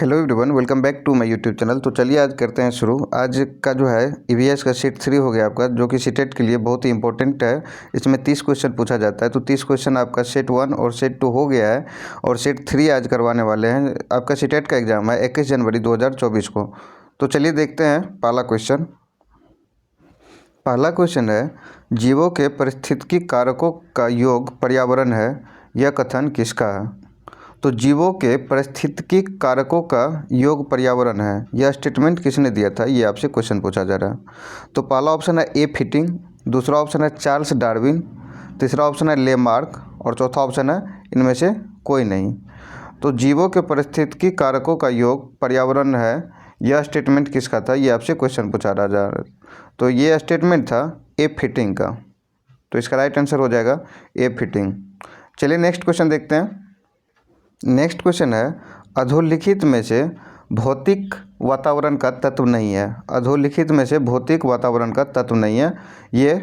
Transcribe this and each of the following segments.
Hello everyone, welcome back to my YouTube channel. तो चलिए आज करते हैं शुरू। आज का जो है ईवीएस का सेट 3 हो गया आपका, जो कि सीटेट के लिए बहुत ही इंपॉर्टेंट है। इसमें 30 क्वेश्चन पूछा जाता है। तो 30 क्वेश्चन आपका सेट 1 और सेट 2 हो गया है और सेट 3 आज करवाने वाले हैं। आपका सीटेट का एग्ज़ाम है 21 जनवरी 2024 को। तो चलिए देखते हैं पहला क्वेश्चन। पहला क्वेश्चन है, जीवों के पारिस्थितिकी कारकों का योग पर्यावरण है, यह कथन किसका है? तो जीवों के पारिस्थितिकी कारकों का योग पर्यावरण है, यह स्टेटमेंट किसने दिया था, ये आपसे क्वेश्चन पूछा जा रहा है। तो पहला ऑप्शन है ए फिटिंग, दूसरा ऑप्शन है चार्ल्स डार्विन, तीसरा ऑप्शन है लेमार्क और चौथा ऑप्शन है इनमें से कोई नहीं। तो जीवों के पारिस्थितिकी कारकों का योग पर्यावरण है, यह स्टेटमेंट किसका था, ये आपसे क्वेश्चन पूछा जा रहा है। तो ये स्टेटमेंट था ए फिटिंग का। तो इसका राइट आंसर हो जाएगा ए फिटिंग। चलिए नेक्स्ट क्वेश्चन देखते हैं। नेक्स्ट क्वेश्चन है, अधोलिखित में से भौतिक वातावरण का तत्व नहीं है। अधोलिखित में से भौतिक वातावरण का तत्व नहीं है, ये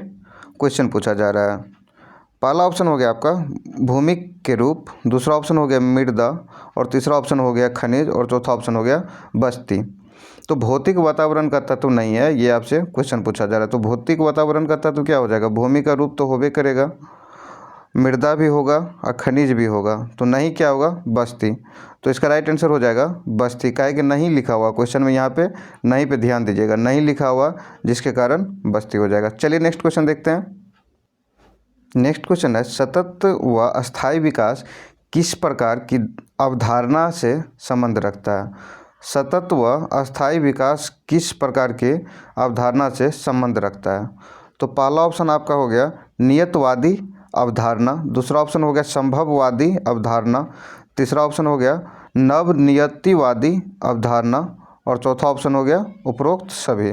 क्वेश्चन पूछा जा रहा है। पहला ऑप्शन हो गया आपका भूमि के रूप, दूसरा ऑप्शन हो गया मृदा और तीसरा ऑप्शन हो गया खनिज और चौथा ऑप्शन हो गया बस्ती। तो भौतिक वातावरण का तत्व नहीं है, ये आपसे क्वेश्चन पूछा जा रहा है। तो भौतिक वातावरण का तत्व क्या हो जाएगा? भूमि का रूप तो होबे करेगा, मृदा भी होगा और खनिज भी होगा। तो नहीं क्या होगा? बस्ती। तो इसका राइट आंसर हो जाएगा बस्ती। काहे कि नहीं लिखा हुआ क्वेश्चन में, यहाँ पे नहीं पे ध्यान दीजिएगा, नहीं लिखा हुआ जिसके कारण बस्ती हो जाएगा। चलिए नेक्स्ट क्वेश्चन देखते हैं। नेक्स्ट क्वेश्चन है, सतत व अस्थायी विकास किस प्रकार की अवधारणा से संबंध रखता है? सतत व अस्थायी विकास किस प्रकार के अवधारणा से संबंध रखता है? तो पहला ऑप्शन आपका हो गया नियतवादी अवधारणा, दूसरा ऑप्शन हो गया संभववादी अवधारणा, तीसरा ऑप्शन हो गया नवनियतिवादी अवधारणा और चौथा ऑप्शन हो गया उपरोक्त सभी।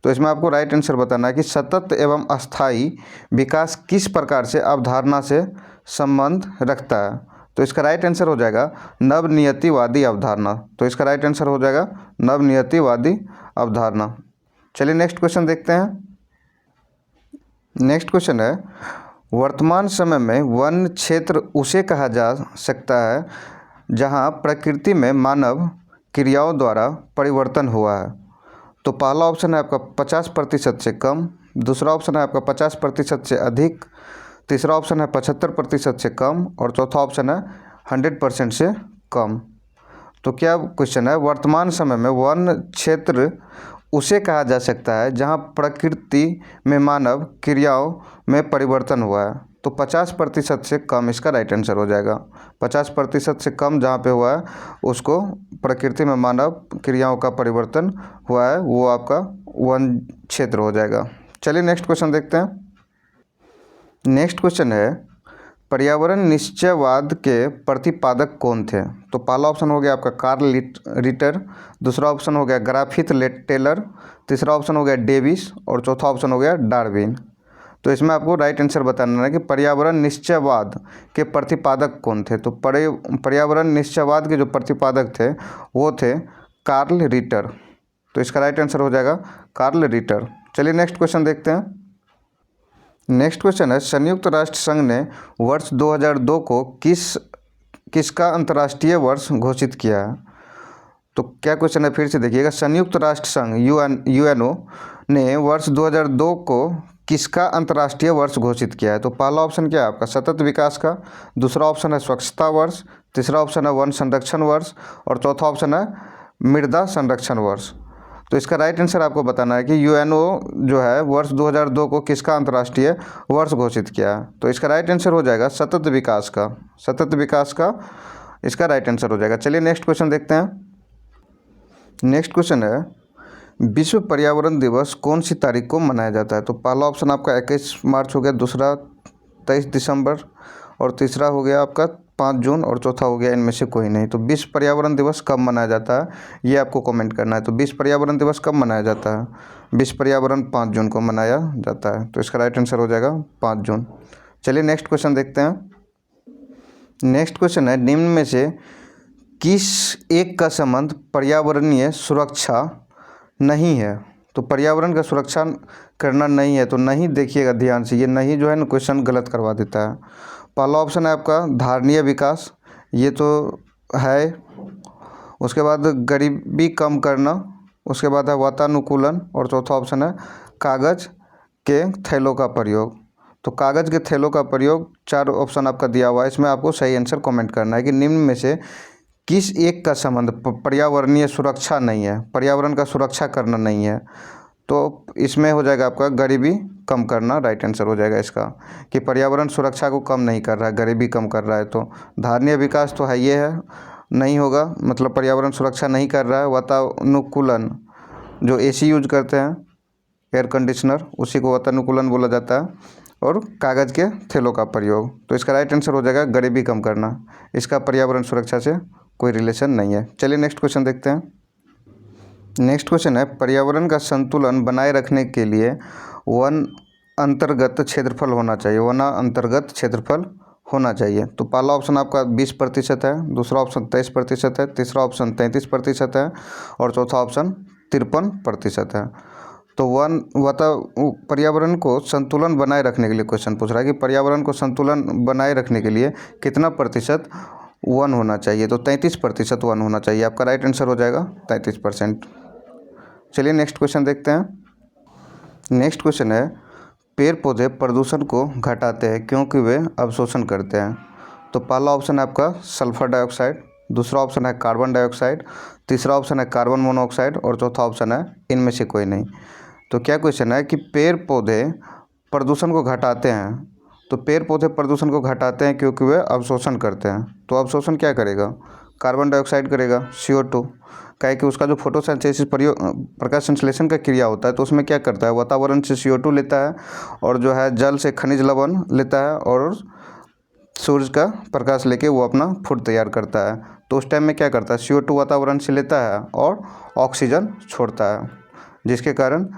तो इसमें आपको राइट आंसर बताना है कि सतत एवं अस्थायी विकास किस प्रकार से अवधारणा से संबंध रखता है। तो इसका राइट आंसर हो जाएगा नवनियतिवादी अवधारणा। तो इसका राइट आंसर हो जाएगा नवनियतिवादी अवधारणा। चलिए नेक्स्ट क्वेश्चन देखते हैं। नेक्स्ट क्वेश्चन है, वर्तमान समय में वन क्षेत्र उसे कहा जा सकता है जहां प्रकृति में मानव क्रियाओं द्वारा परिवर्तन हुआ है। तो पहला ऑप्शन है आपका 50% से कम, दूसरा ऑप्शन है आपका 50% से अधिक, तीसरा ऑप्शन है 75% से कम और चौथा ऑप्शन है 100% से कम। तो क्या क्वेश्चन है, वर्तमान समय में वन क्षेत्र उसे कहा जा सकता है जहां प्रकृति में मानव क्रियाओं में परिवर्तन हुआ है। तो 50% से कम इसका राइट आंसर हो जाएगा। 50% से कम जहां पे हुआ है उसको प्रकृति में मानव क्रियाओं का परिवर्तन हुआ है, वो आपका वन क्षेत्र हो जाएगा। चलिए नेक्स्ट क्वेश्चन देखते हैं। नेक्स्ट क्वेश्चन है, पर्यावरण निश्चयवाद के प्रतिपादक कौन थे? तो पहला ऑप्शन हो गया आपका कार्ल रिटर, दूसरा ऑप्शन हो गया ग्राफिथ टेलर, तीसरा ऑप्शन हो गया डेविस और चौथा ऑप्शन हो गया डार्विन। तो इसमें आपको राइट आंसर बताना है कि पर्यावरण निश्चयवाद के प्रतिपादक कौन थे। तो पर्यावरण निश्चयवाद के जो प्रतिपादक थे वो थे कार्ल रिटर। तो इसका राइट आंसर हो जाएगा कार्ल रिटर। चलिए नेक्स्ट क्वेश्चन देखते हैं। नेक्स्ट क्वेश्चन है, संयुक्त राष्ट्र संघ ने वर्ष 2002 को किसका अंतर्राष्ट्रीय वर्ष घोषित किया है? तो क्या क्वेश्चन है, फिर से देखिएगा। संयुक्त राष्ट्र संघ यूएनओ ने वर्ष 2002 को किसका अंतर्राष्ट्रीय वर्ष घोषित किया है? तो पहला ऑप्शन क्या है आपका सतत विकास का, दूसरा ऑप्शन है स्वच्छता वर्ष, तीसरा ऑप्शन है वन संरक्षण वर्ष और चौथा ऑप्शन है मृदा संरक्षण वर्ष। तो इसका राइट आंसर आपको बताना है कि यूएनओ जो है वर्ष 2002 को किसका अंतर्राष्ट्रीय वर्ष घोषित किया है। तो इसका राइट आंसर हो जाएगा सतत विकास का। सतत विकास का इसका राइट आंसर हो जाएगा। चलिए नेक्स्ट क्वेश्चन देखते हैं। नेक्स्ट क्वेश्चन है, विश्व पर्यावरण दिवस कौन सी तारीख को मनाया जाता है? तो पहला ऑप्शन आपका 21 मार्च हो गया, दूसरा 23 दिसंबर और तीसरा हो गया आपका 5 जून और चौथा हो गया इनमें से कोई नहीं। तो विश्व पर्यावरण दिवस कब मनाया जाता है, ये आपको कमेंट करना है। तो विश्व पर्यावरण दिवस कब मनाया जाता है? विश्व पर्यावरण 5 जून को मनाया जाता है। तो इसका राइट आंसर हो जाएगा 5 जून। चलिए नेक्स्ट क्वेश्चन देखते हैं। नेक्स्ट क्वेश्चन है, निम्न में से किस एक का संबंध पर्यावरणीय सुरक्षा नहीं है? तो पर्यावरण का सुरक्षा करना नहीं है, तो नहीं देखिएगा ध्यान से, ये नहीं जो है ना क्वेश्चन गलत करवा देता है। पहला ऑप्शन है आपका धारणीय विकास, ये तो है उसके बाद गरीबी कम करना, उसके बाद है वातानुकूलन, और चौथा ऑप्शन है कागज़ के थैलों का प्रयोग। तो कागज़ के थैलों का प्रयोग, 4 ऑप्शन आपका दिया हुआ है, इसमें आपको सही आंसर कमेंट करना है कि निम्न में से किस एक का संबंध पर्यावरणीय सुरक्षा नहीं है, पर्यावरण का सुरक्षा करना नहीं है। तो इसमें हो जाएगा आपका गरीबी कम करना, राइट आंसर हो जाएगा इसका, कि पर्यावरण सुरक्षा को कम नहीं कर रहा है, गरीबी कम कर रहा है। तो धारणीय विकास तो है, ये है, नहीं होगा, मतलब पर्यावरण सुरक्षा नहीं कर रहा है। वातानुकूलन, जो एसी यूज करते हैं, एयर कंडीशनर, उसी को वातानुकूलन बोला जाता है। और कागज़ के थैलों का प्रयोग, तो इसका राइट आंसर हो जाएगा गरीबी कम करना। इसका पर्यावरण सुरक्षा से कोई रिलेशन नहीं है। चलिए नेक्स्ट क्वेश्चन देखते हैं। नेक्स्ट क्वेश्चन है, पर्यावरण का संतुलन बनाए रखने के लिए वन अंतर्गत क्षेत्रफल होना चाहिए, वन अंतर्गत क्षेत्रफल होना चाहिए। तो पहला ऑप्शन आपका 20% है, दूसरा ऑप्शन 23% है, तीसरा ऑप्शन 33% है, और चौथा ऑप्शन 53% है। तो पर्यावरण को संतुलन बनाए रखने के लिए क्वेश्चन पूछ रहा है कि पर्यावरण को संतुलन बनाए रखने के लिए कितना प्रतिशत वन होना चाहिए। तो 33% वन होना चाहिए, आपका राइट आंसर हो जाएगा 33%। चलिए नेक्स्ट क्वेश्चन देखते हैं। नेक्स्ट क्वेश्चन है, पेड़ पौधे प्रदूषण को घटाते हैं क्योंकि वे अवशोषण करते हैं। तो पहला ऑप्शन है आपका सल्फर डाइऑक्साइड, दूसरा ऑप्शन है कार्बन डाइऑक्साइड, तीसरा ऑप्शन है कार्बन मोनोऑक्साइड, और चौथा ऑप्शन है इनमें से कोई नहीं। तो क्या क्वेश्चन है कि पेड़ पौधे प्रदूषण को घटाते हैं। तो पेड़ पौधे प्रदूषण को घटाते हैं क्योंकि वे अवशोषण करते हैं। तो अवशोषण क्या करेगा? कार्बन डाइऑक्साइड करेगा, CO2। क्या है कि उसका जो फोटोसिंथेसिस प्रकाश संश्लेषण का क्रिया होता है, तो उसमें क्या करता है, वातावरण से CO2 लेता है, और जो है जल से खनिज लवण लेता है, और सूर्य का प्रकाश लेके वो अपना फूड तैयार करता है। तो उस टाइम में क्या करता है, CO2 वातावरण से लेता है और ऑक्सीजन छोड़ता है, जिसके कारण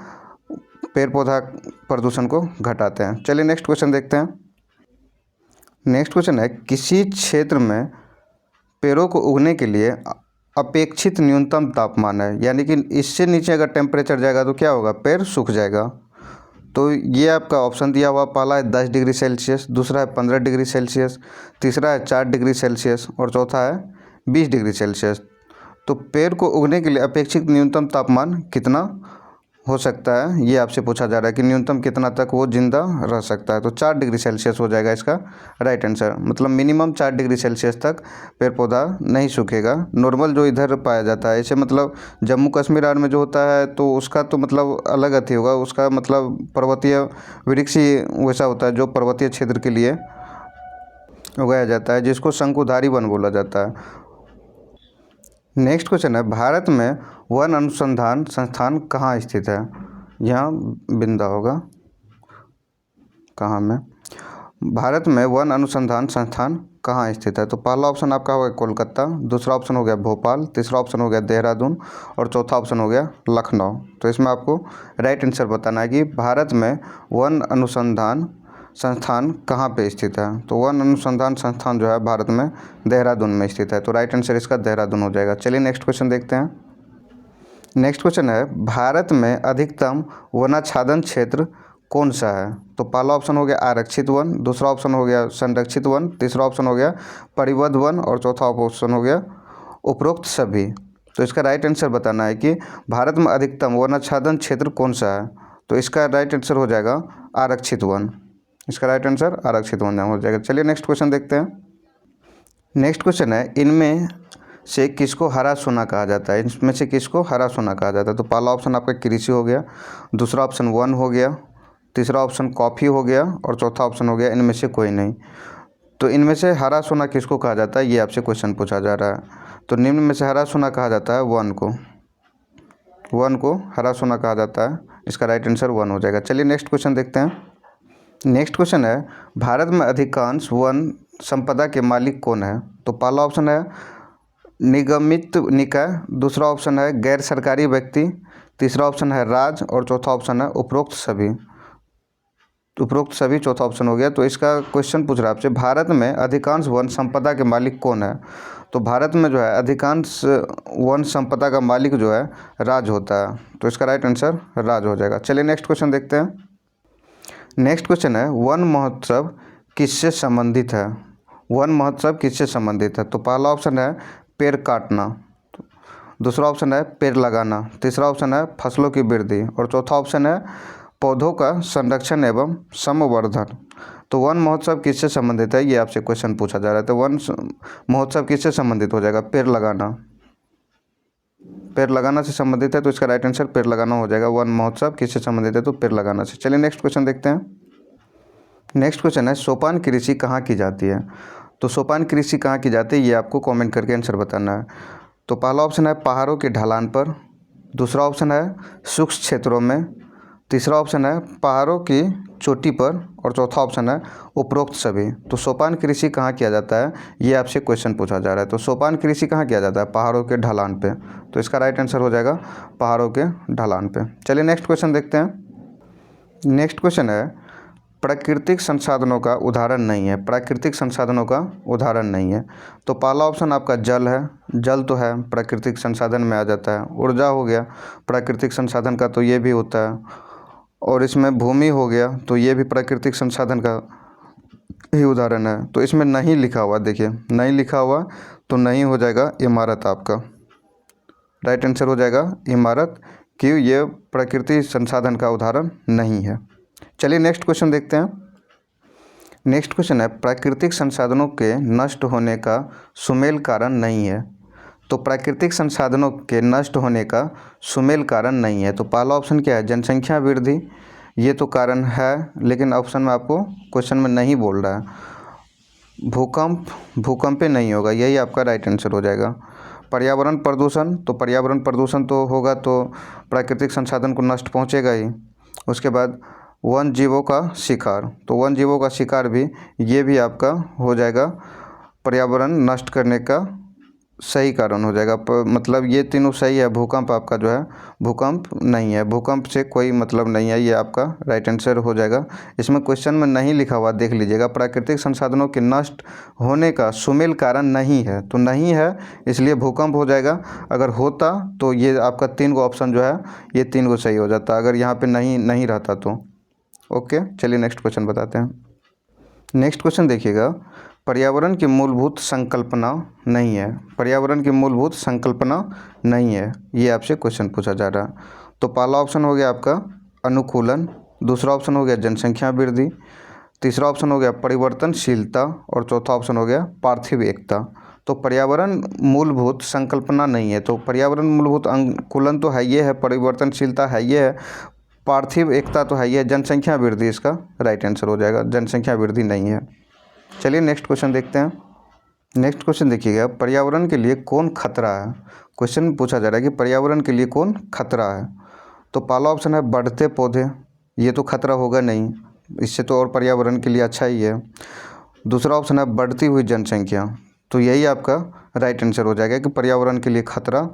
पेड़ पौधा प्रदूषण को घटाते हैं। चलिए नेक्स्ट क्वेश्चन देखते हैं। नेक्स्ट क्वेश्चन है, किसी क्षेत्र में पेड़ों को उगने के लिए अपेक्षित न्यूनतम तापमान है, यानी कि इससे नीचे अगर टेम्परेचर जाएगा तो क्या होगा, पेड़ सूख जाएगा। तो ये आपका ऑप्शन दिया हुआ, पहला है 10 डिग्री सेल्सियस, दूसरा है 15 डिग्री सेल्सियस, तीसरा है 4 डिग्री सेल्सियस, और चौथा है 20 डिग्री सेल्सियस। तो पेड़ को उगने के लिए अपेक्षित न्यूनतम तापमान कितना हो सकता है, ये आपसे पूछा जा रहा है कि न्यूनतम कितना तक वो जिंदा रह सकता है। तो 4 डिग्री सेल्सियस हो जाएगा इसका राइट आंसर, मतलब मिनिमम 4 डिग्री सेल्सियस तक पेड़ पौधा नहीं सूखेगा। नॉर्मल जो इधर पाया जाता है, ऐसे मतलब जम्मू कश्मीर आर में जो होता है तो उसका तो मतलब अलग अथी होगा, उसका मतलब पर्वतीय वृक्ष ही वैसा होता है जो पर्वतीय क्षेत्र के लिए उगाया जाता है, जिसको शंकुधारी वन बोला जाता है। नेक्स्ट क्वेश्चन है, भारत में वन अनुसंधान संस्थान कहाँ स्थित है? यहाँ बिंदा होगा, कहाँ में? भारत में वन अनुसंधान संस्थान कहाँ स्थित है? तो पहला ऑप्शन आपका होगा कोलकाता, दूसरा ऑप्शन हो गया भोपाल, तीसरा ऑप्शन हो गया देहरादून, और चौथा ऑप्शन हो गया लखनऊ। तो इसमें आपको राइट आंसर बताना है कि भारत में वन अनुसंधान संस्थान कहाँ पे स्थित है। तो वन अनुसंधान संस्थान जो है भारत में देहरादून में स्थित है। तो राइट आंसर इसका देहरादून हो जाएगा। चलिए नेक्स्ट क्वेश्चन देखते हैं। नेक्स्ट क्वेश्चन है, भारत में अधिकतम वनाच्छादन क्षेत्र कौन सा है? तो पहला ऑप्शन हो गया आरक्षित वन, दूसरा ऑप्शन हो गया संरक्षित वन, तीसरा ऑप्शन हो गया परिवहन वन, और चौथा ऑप्शन हो गया उपरोक्त सभी। तो इसका राइट आंसर बताना है कि भारत में अधिकतम वनाच्छादन क्षेत्र कौन सा है। तो इसका राइट आंसर हो जाएगा आरक्षित वन। इसका राइट आंसर आरक्षित वन हो जाएगा। चलिए नेक्स्ट क्वेश्चन देखते हैं। नेक्स्ट क्वेश्चन है, इनमें से किसको हरा सोना कहा जाता है? इसमें से किसको हरा सोना कहा जाता है? तो पहला ऑप्शन आपका कृषि हो गया, दूसरा ऑप्शन वन हो गया, तीसरा ऑप्शन कॉफ़ी हो गया, और चौथा ऑप्शन हो गया इनमें से कोई नहीं। तो इनमें से हरा सोना किसको कहा जाता है, ये आपसे क्वेश्चन पूछा जा रहा है। तो निम्न में से हरा सोना कहा जाता है वन को, वन को हरा सोना कहा जाता है। इसका राइट आंसर वन हो जाएगा। चलिए नेक्स्ट क्वेश्चन देखते हैं। नेक्स्ट क्वेश्चन है, भारत में अधिकांश वन संपदा के मालिक कौन है? तो पहला ऑप्शन है निगमित निकाय, दूसरा ऑप्शन है गैर सरकारी व्यक्ति, तीसरा ऑप्शन है राज्य, और चौथा ऑप्शन है उपरोक्त सभी। उपरोक्त सभी चौथा ऑप्शन हो गया। तो इसका क्वेश्चन पूछ रहा है आपसे, भारत में अधिकांश वन संपदा के मालिक कौन है? तो भारत में जो है अधिकांश वन संपदा का मालिक जो है राज्य होता है। तो इसका राइट आंसर राज्य हो जाएगा। चलिए नेक्स्ट क्वेश्चन देखते हैं। नेक्स्ट क्वेश्चन है, वन महोत्सव किससे संबंधित है? वन महोत्सव किससे संबंधित है? तो पहला ऑप्शन है पेड़ काटना, दूसरा ऑप्शन है पेड़ लगाना, तीसरा ऑप्शन है फसलों की वृद्धि और चौथा ऑप्शन है पौधों का संरक्षण एवं संवर्धन। तो वन महोत्सव किससे संबंधित है, ये आपसे क्वेश्चन पूछा जा रहा है। तो वन महोत्सव किससे संबंधित हो जाएगा, पेड़ लगाना, पेड़ लगाना से संबंधित है, तो इसका राइट आंसर पेड़ लगाना हो जाएगा। वन महोत्सव किससे संबंधित है, तो पेड़ लगाना से। चलिए नेक्स्ट क्वेश्चन देखते हैं। नेक्स्ट क्वेश्चन है सोपान कृषि कहाँ की जाती है। तो सोपान कृषि कहाँ की जाती है, ये आपको कमेंट करके आंसर बताना है। तो पहला ऑप्शन है पहाड़ों के ढलान पर, दूसरा ऑप्शन है शुष्क क्षेत्रों में, तीसरा ऑप्शन है पहाड़ों की चोटी पर और चौथा ऑप्शन है उपरोक्त सभी। तो सोपान कृषि कहाँ किया जाता है, ये आपसे क्वेश्चन पूछा जा रहा है। तो सोपान कृषि कहाँ किया जाता है, पहाड़ों के ढलान पे। तो इसका राइट आंसर हो जाएगा पहाड़ों के ढलान पे। चलिए नेक्स्ट क्वेश्चन देखते हैं। नेक्स्ट क्वेश्चन है प्राकृतिक संसाधनों का उदाहरण नहीं है, प्राकृतिक संसाधनों का उदाहरण नहीं है। तो पहला ऑप्शन आपका जल है, जल तो है प्राकृतिक संसाधन में आ जाता है। ऊर्जा हो गया प्राकृतिक संसाधन का, तो ये भी होता है। और इसमें भूमि हो गया, तो ये भी प्राकृतिक संसाधन का ही उदाहरण है। तो इसमें नहीं लिखा हुआ, देखिए नहीं लिखा हुआ, तो नहीं हो जाएगा इमारत आपका। राइट आंसर हो जाएगा इमारत, कि ये प्राकृतिक संसाधन का उदाहरण नहीं है। चलिए नेक्स्ट क्वेश्चन देखते हैं। नेक्स्ट क्वेश्चन है प्राकृतिक संसाधनों के नष्ट होने का सुमेल कारण नहीं है। तो प्राकृतिक संसाधनों के नष्ट होने का सुमेल कारण नहीं है। तो पहला ऑप्शन क्या है, जनसंख्या वृद्धि, ये तो कारण है, लेकिन ऑप्शन में आपको क्वेश्चन में नहीं बोल रहा है। भूकंप पे नहीं होगा, यही आपका राइट आंसर हो जाएगा। पर्यावरण प्रदूषण, तो पर्यावरण प्रदूषण तो होगा तो प्राकृतिक संसाधन को नष्ट पहुंचेगा ही। उसके बाद वन जीवों का शिकार, तो वन जीवों का शिकार भी, ये भी आपका हो जाएगा पर्यावरण नष्ट करने का सही कारण हो जाएगा। मतलब ये तीनों सही है। भूकंप आपका जो है, भूकंप नहीं है, भूकंप से कोई मतलब नहीं है, ये आपका राइट आंसर हो जाएगा। इसमें क्वेश्चन में नहीं लिखा हुआ, देख लीजिएगा, प्राकृतिक संसाधनों के नष्ट होने का सुमेल कारण नहीं है, तो नहीं है इसलिए भूकंप हो जाएगा। अगर होता तो ये आपका 3 गो ऑप्शन जो है, ये 3 गो सही हो जाता, अगर यहाँ पर नहीं रहता तो। ओके, चलिए नेक्स्ट क्वेश्चन बताते हैं। नेक्स्ट क्वेश्चन देखिएगा, पर्यावरण की मूलभूत संकल्पना नहीं है, पर्यावरण की मूलभूत संकल्पना नहीं है, ये आपसे क्वेश्चन पूछा जा रहा है। तो पहला ऑप्शन हो गया आपका अनुकूलन, दूसरा ऑप्शन हो गया जनसंख्या वृद्धि, तीसरा ऑप्शन हो गया परिवर्तनशीलता और चौथा ऑप्शन हो गया पार्थिव एकता। तो पर्यावरण मूलभूत संकल्पना नहीं है, तो पर्यावरण मूलभूत अनुकूलन तो है ये है, परिवर्तनशीलता है ये है, पार्थिव एकता तो है ये, जनसंख्या वृद्धि इसका राइट आंसर हो जाएगा, जनसंख्या वृद्धि नहीं है। चलिए नेक्स्ट क्वेश्चन देखते हैं। नेक्स्ट क्वेश्चन देखिएगा, पर्यावरण के लिए कौन खतरा है। क्वेश्चन पूछा जा रहा है कि पर्यावरण के लिए कौन खतरा है। तो पहला ऑप्शन है बढ़ते पौधे, ये तो खतरा होगा नहीं, इससे तो और पर्यावरण के लिए अच्छा ही है। दूसरा ऑप्शन है बढ़ती हुई जनसंख्या, तो यही आपका राइट आंसर हो जाएगा कि पर्यावरण के लिए खतरा,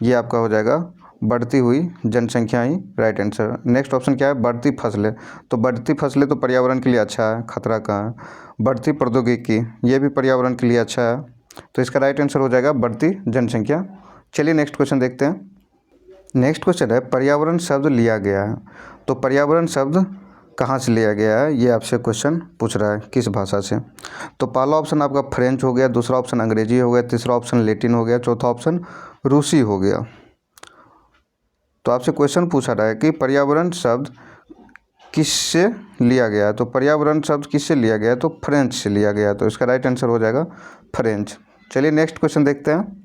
ये आपका हो जाएगा बढ़ती हुई जनसंख्या ही राइट आंसर। नेक्स्ट ऑप्शन क्या है, बढ़ती फसलें, तो बढ़ती फसलें तो पर्यावरण के लिए अच्छा है, खतरा कहाँ है। बढ़ती प्रौद्योगिकी, ये भी पर्यावरण के लिए अच्छा है, तो इसका राइट आंसर हो जाएगा बढ़ती जनसंख्या। चलिए नेक्स्ट क्वेश्चन देखते हैं। नेक्स्ट क्वेश्चन है पर्यावरण शब्द लिया गया है। तो पर्यावरण शब्द कहाँ से लिया गया है, ये आपसे क्वेश्चन पूछ रहा है, किस भाषा से। तो पहला ऑप्शन आपका फ्रेंच हो गया, दूसरा ऑप्शन अंग्रेजी हो गया, तीसरा ऑप्शन लैटिन हो गया, चौथा ऑप्शन रूसी हो गया। तो आपसे क्वेश्चन पूछा रहा है कि पर्यावरण शब्द किससे लिया गया है। तो पर्यावरण शब्द किससे लिया गया है, तो फ्रेंच से लिया गया है, तो इसका राइट आंसर हो जाएगा फ्रेंच। चलिए नेक्स्ट क्वेश्चन देखते हैं।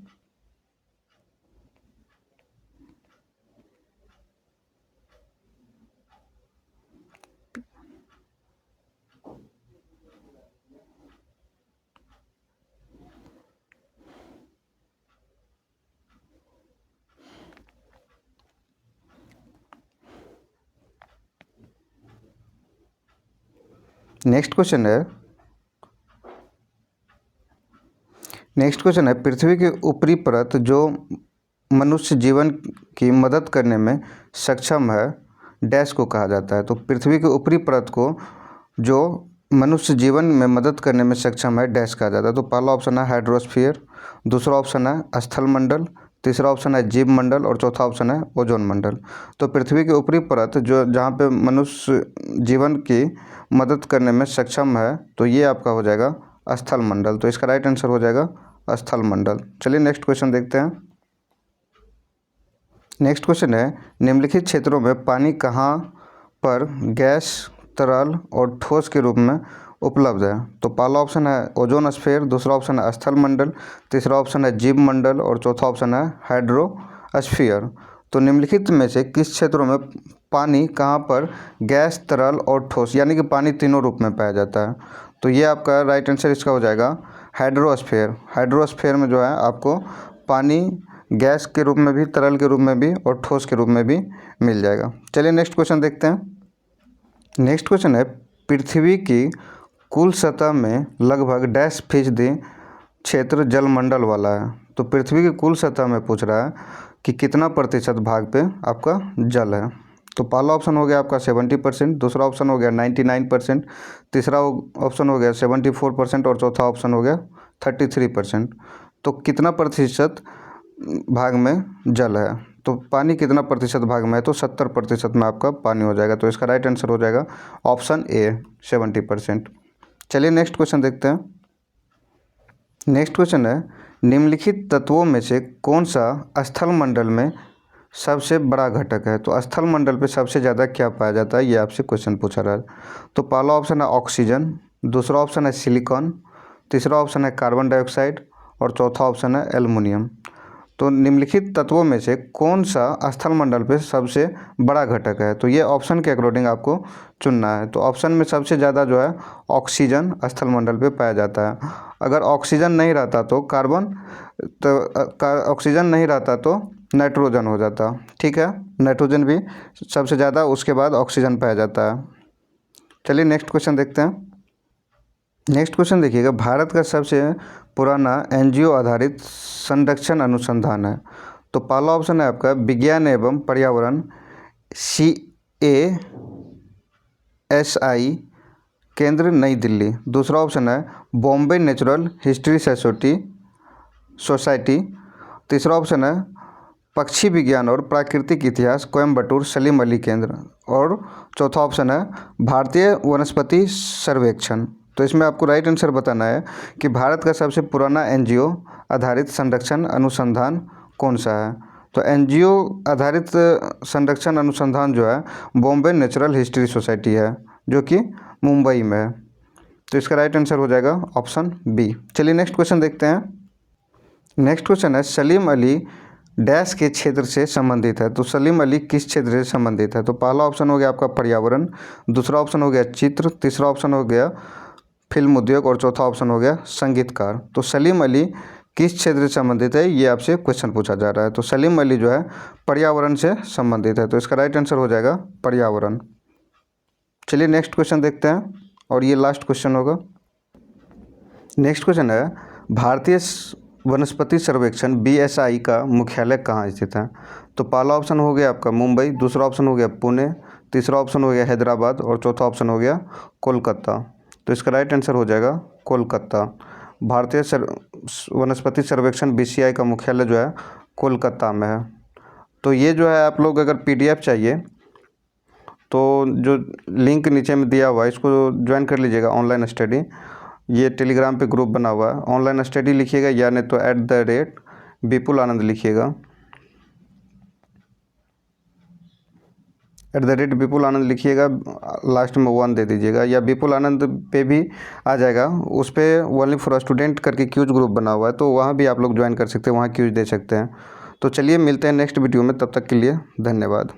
नेक्स्ट क्वेश्चन है पृथ्वी के ऊपरी परत जो मनुष्य जीवन की मदद करने में सक्षम है, डैश को कहा जाता है। तो पृथ्वी के ऊपरी परत को जो मनुष्य जीवन में मदद करने में सक्षम है, डैश कहा जाता है। तो पहला ऑप्शन है हाइड्रोस्फीयर, दूसरा ऑप्शन है स्थल मंडल, तीसरा ऑप्शन है जीव मंडल और चौथा ऑप्शन है ओजोन मंडल। तो पृथ्वी के ऊपरी परत जो जहाँ पे मनुष्य जीवन की मदद करने में सक्षम है, तो ये आपका हो जाएगा स्थल मंडल, तो इसका राइट आंसर हो जाएगा स्थल मंडल। चलिए नेक्स्ट क्वेश्चन देखते हैं। नेक्स्ट क्वेश्चन है, निम्नलिखित क्षेत्रों में पानी कहाँ पर गैस, तरल और ठोस के रूप में उपलब्ध है? तो पहला ऑप्शन है ओजोन स्फीयर, दूसरा ऑप्शन है स्थल मंडल, तीसरा ऑप्शन है जीव मंडल और चौथा ऑप्शन है हाइड्रोस्फीयर। तो निम्नलिखित में से किस क्षेत्रों में पानी कहाँ पर गैस, तरल और ठोस यानी कि पानी तीनों रूप में पाया जाता है? तो ये आपका राइट आंसर इसका हो जाएगा हाइड्रोस्फीयर। हाइड्रोस्फीयर में जो है आपको पानी गैस के रूप में भी, तरल के रूप में भी और ठोस के रूप में भी मिल जाएगा। चलिए नेक्स्ट क्वेश्चन देखते हैं। नेक्स्ट क्वेश्चन है, पृथ्वी की कुल सतह में लगभग डैश फीसदी क्षेत्र जलमंडल वाला है। तो पृथ्वी की कुल सतह में पूछ रहा है कि कितना प्रतिशत भाग पे आपका जल है? तो पहला ऑप्शन हो गया आपका 70%, दूसरा ऑप्शन हो गया 99%, तीसरा ऑप्शन हो गया 74% और चौथा ऑप्शन हो गया 33%। तो कितना प्रतिशत भाग में जल है? तो पानी कितना प्रतिशत भाग में है? तो 70% में आपका पानी हो जाएगा। तो इसका राइट आंसर हो जाएगा ऑप्शन ए 70%। चलिए नेक्स्ट क्वेश्चन देखते हैं। नेक्स्ट क्वेश्चन है, निम्नलिखित तत्वों में से कौन सा स्थल मंडल में सबसे बड़ा घटक है? तो स्थल मंडल पे सबसे ज़्यादा क्या पाया जाता है, ये आपसे क्वेश्चन पूछा रहा है। तो पहला ऑप्शन है ऑक्सीजन, दूसरा ऑप्शन है सिलिकॉन, तीसरा ऑप्शन है कार्बन डाइऑक्साइड और चौथा ऑप्शन है एल्युमिनियम। तो निम्नलिखित तत्वों में से कौन सा स्थल मंडल पे सबसे बड़ा घटक है? तो ये ऑप्शन के अकॉर्डिंग आपको चुनना है। तो ऑप्शन में सबसे ज़्यादा जो है ऑक्सीजन स्थल मंडल पे पाया जाता है। अगर ऑक्सीजन नहीं रहता तो ऑक्सीजन नहीं रहता तो नाइट्रोजन हो जाता, ठीक है। नाइट्रोजन भी सबसे ज़्यादा, उसके बाद ऑक्सीजन पाया जाता है। चलिए नेक्स्ट क्वेश्चन देखते हैं। नेक्स्ट क्वेश्चन देखिएगा, भारत का सबसे पुराना एनजीओ आधारित संरक्षण अनुसंधान है। तो पहला ऑप्शन है आपका विज्ञान एवं पर्यावरण CASI केंद्र नई दिल्ली, दूसरा ऑप्शन है बॉम्बे नेचुरल हिस्ट्री सोसाइटी, तीसरा ऑप्शन है पक्षी विज्ञान और प्राकृतिक इतिहास कोयम्बटूर सलीम अली केंद्र और चौथा ऑप्शन है भारतीय वनस्पति सर्वेक्षण। तो इसमें आपको राइट आंसर बताना है कि भारत का सबसे पुराना एनजीओ आधारित संरक्षण अनुसंधान कौन सा है। तो एनजीओ आधारित संरक्षण अनुसंधान जो है बॉम्बे नेचुरल हिस्ट्री सोसाइटी है, जो कि मुंबई में है। तो इसका राइट आंसर हो जाएगा ऑप्शन बी। चलिए नेक्स्ट क्वेश्चन देखते हैं। नेक्स्ट क्वेश्चन है, सलीम अली डैश के क्षेत्र से संबंधित है। तो सलीम अली किस क्षेत्र से संबंधित है? तो पहला ऑप्शन हो गया आपका पर्यावरण, दूसरा ऑप्शन हो गया चित्र, तीसरा ऑप्शन हो गया फिल्म उद्योग और चौथा ऑप्शन हो गया संगीतकार। तो सलीम अली किस क्षेत्र से संबंधित है, ये आपसे क्वेश्चन पूछा जा रहा है। तो सलीम अली जो है पर्यावरण से संबंधित है। तो इसका राइट आंसर हो जाएगा पर्यावरण। चलिए नेक्स्ट क्वेश्चन देखते हैं और ये लास्ट क्वेश्चन होगा। नेक्स्ट क्वेश्चन है, भारतीय वनस्पति सर्वेक्षण BSI का मुख्यालय कहाँ स्थित है? तो पहला ऑप्शन हो गया आपका मुंबई, दूसरा ऑप्शन हो गया पुणे, तीसरा ऑप्शन हो गया हैदराबाद और चौथा ऑप्शन हो गया कोलकाता। तो इसका राइट आंसर हो जाएगा कोलकाता। भारतीय वनस्पति सर्वेक्षण BCI का मुख्यालय जो है कोलकाता में है। तो ये जो है आप लोग अगर PDF चाहिए तो जो लिंक नीचे में दिया हुआ है इसको ज्वाइन कर लीजिएगा, ऑनलाइन स्टडी। ये टेलीग्राम पे ग्रुप बना हुआ है, ऑनलाइन स्टडी लिखिएगा या नहीं तो @विपुल आनंद लिखिएगा, @विपुल आनंद लिखिएगा, लास्ट में 1 दे दीजिएगा, या विपुल आनंद पे भी आ जाएगा। उस पर ओनली फॉर स्टूडेंट करके क्यूज ग्रुप बना हुआ है, तो वहाँ भी आप लोग ज्वाइन कर सकते हैं, वहाँ क्यूज दे सकते हैं। तो चलिए मिलते हैं नेक्स्ट वीडियो में, तब तक के लिए धन्यवाद।